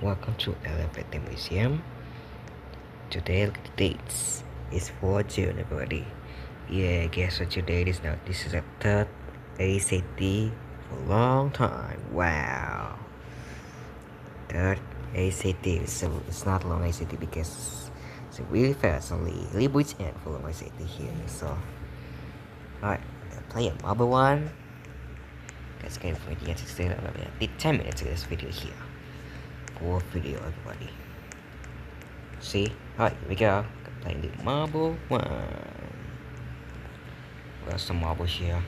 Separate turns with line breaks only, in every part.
Welcome to Elevator Museum. Today the dates is 4 June, everybody. Yeah, guess what your date is now? This is the third ACT for a long time. Wow. Third ACT. So it's not long ACT because it's really fast, only a little bit end for long ACT here. So, alright, play a mobile one. Let's get for the answer. Still, I did 10 minutes of this video here. Cool video, everybody. See? Alright, here we go. Playing the marble one. Where's some marbles here?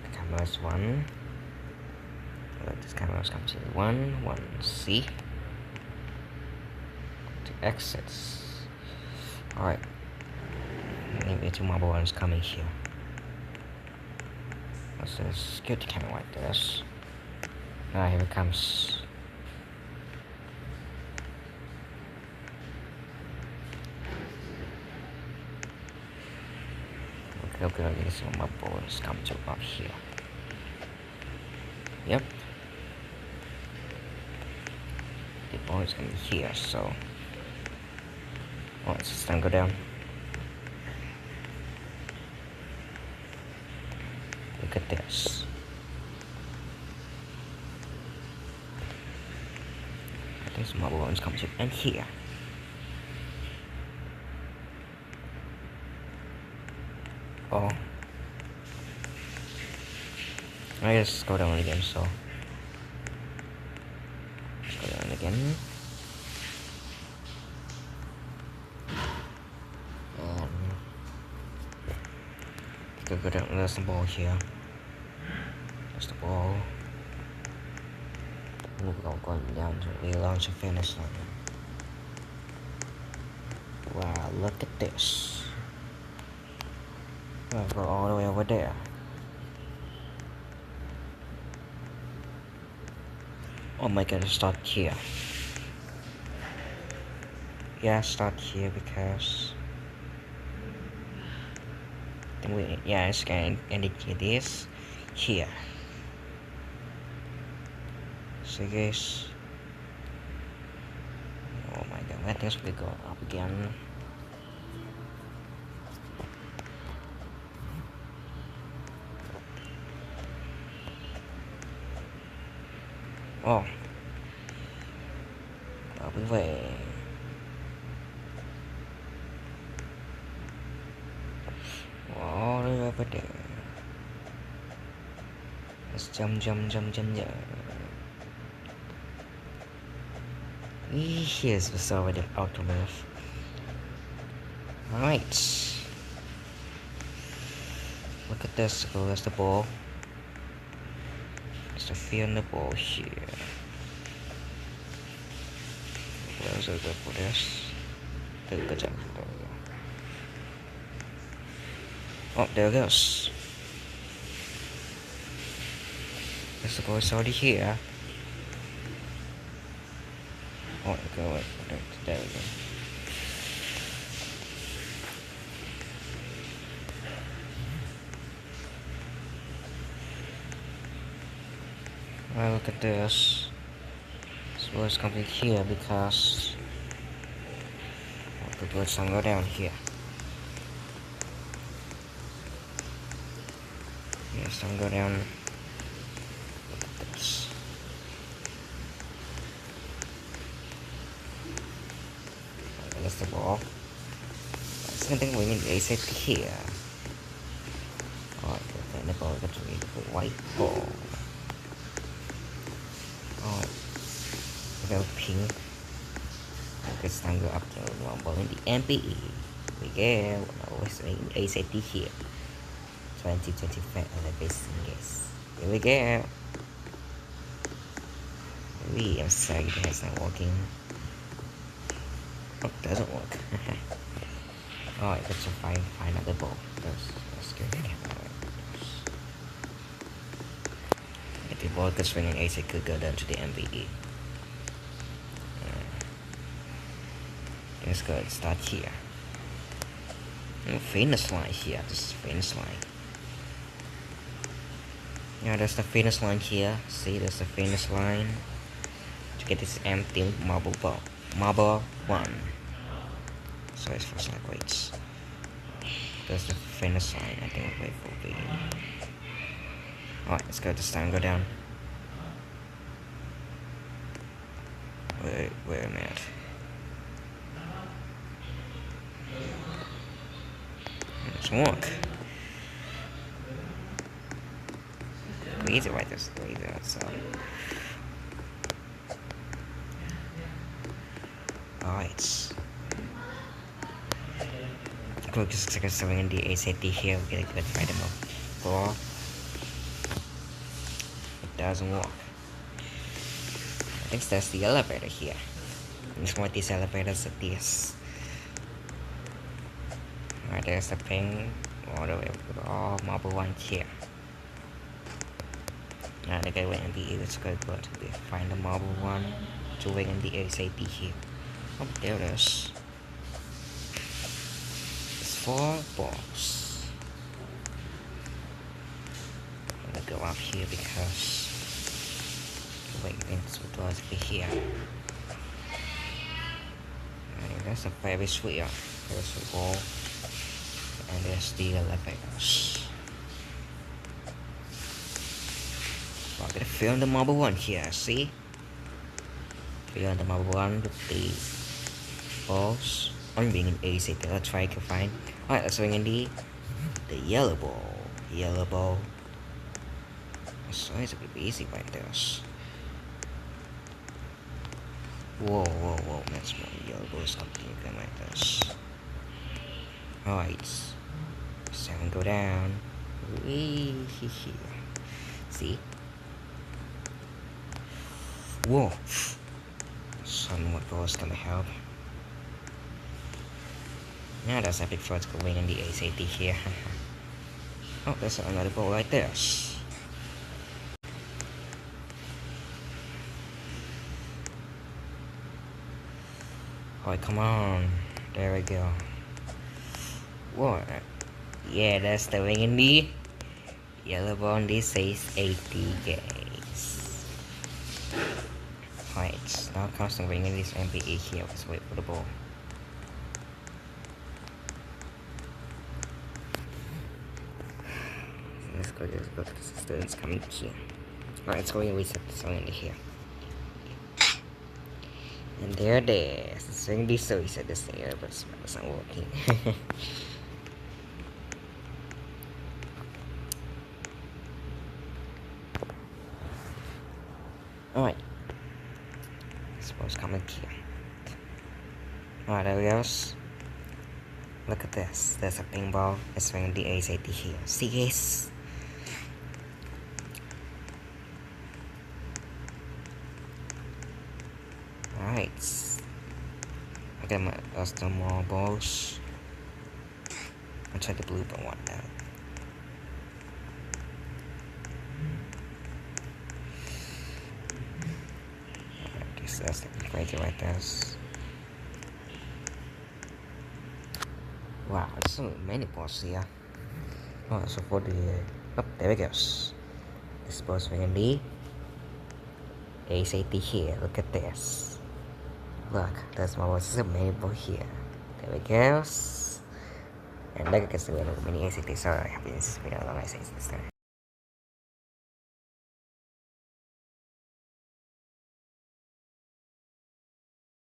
The camera's one. This camera's come to one C. To exits. Alright. Maybe two marble ones coming here. What's this? Security camera right there. Alright, here it comes. Okay, some marbles come to up here. Yep. The ball is gonna be here, so let's just go down. Look at this. This marble ones come to and here. Oh. I just go down again, so let's go down again. Go down. There's the ball here. There's the ball. We're going down to the launch and finish line. Wow, look at this. We'll go all the way over there. Oh my god, start here. Yeah, start here because it's gonna indicate this here. So guys, oh my god, I think we go up again. Oh, I'll be way. All the way over there. Let's jump. Here's the server that autograph. Alright. Look at this. There's the ball. There's the field and the ball here. There's a good for this. Good job. There we go. Oh, there it goes. There's the ball. It's already here. Oh, okay, wait. There we go. Well, look at this. This was complete here because the birds don't go down here. Yes, don't go down. Look at this. That's the ball. Second thing we need a safety here. Alright, the ball got to be the white ball. Alright. Go pink. Okay, it's time to go up to one ball in the MPE. We go. Always a safety here. 2025 elevation, guys. Here we go. I'm sorry, that's not working. Oh, doesn't work. Alright, let's find another ball. Let's go again. If the ball could swing an ace, it could go down to the MBE. Let's go and start here. Finish line here. This is finish line. Yeah, there's the finish line here. See, there's the finish line. To get this empty marble one. So it's first like wait. There's the finish line. I think wait for the. Alright, let's go this time. Go down. Wait a minute. Let's walk. Easy right this way so. Alright. Quick second something in the ASAT here, we get a good item of 4. It doesn't work. I think that's the elevator here. It's one of these elevators at this. Alright, there's the ping all the way with all marble ones here. Now the guy went in the let's go to find the marble one to wait in the ASAT here. Oh, there it is. It's 4 balls. I'm gonna go up here because wait, things will always be here. And that's a very sweet ball. And there's the elevators. So I'm gonna fill in the marble one here, see? Fill in the marble one with the balls. I'm being an easy. Let's try to find. Alright, let's bring in the yellow ball. Yellow ball. So it's a bit easy right there. Whoa, that's my yellow ball is something like this. Alright. 7 go down. Wee see? Whoa. Somewhat goes gonna help. Now that's epic for us going in the ASAT here. Oh, there's another ball right there. Alright, come on. There we go. Whoa. Yeah, that's the ring in the yellow ball. This says 80 games. Alright, now comes the ring in this MBE here. Let's wait for the ball. Let's go to the students coming here. Alright, let's go and reset the song in here. And there it is. It's ring this so reset this thing, but it's not working. Alright. Suppose coming here. Alright, there we go. Look at this. There's a ping ball. It's ringing the ASAT here. See guys? Alright. I got my custom more balls. I'll try the blue one now. That's the crazy right there. Wow, there's so many balls here. Oh, so for the there we go. This balls ring in the ASAT here. Look at this. Look, there's my balls. So many balls here. There we go. And like I can see, many ASAT. Sorry, I have been this video long. I say this time.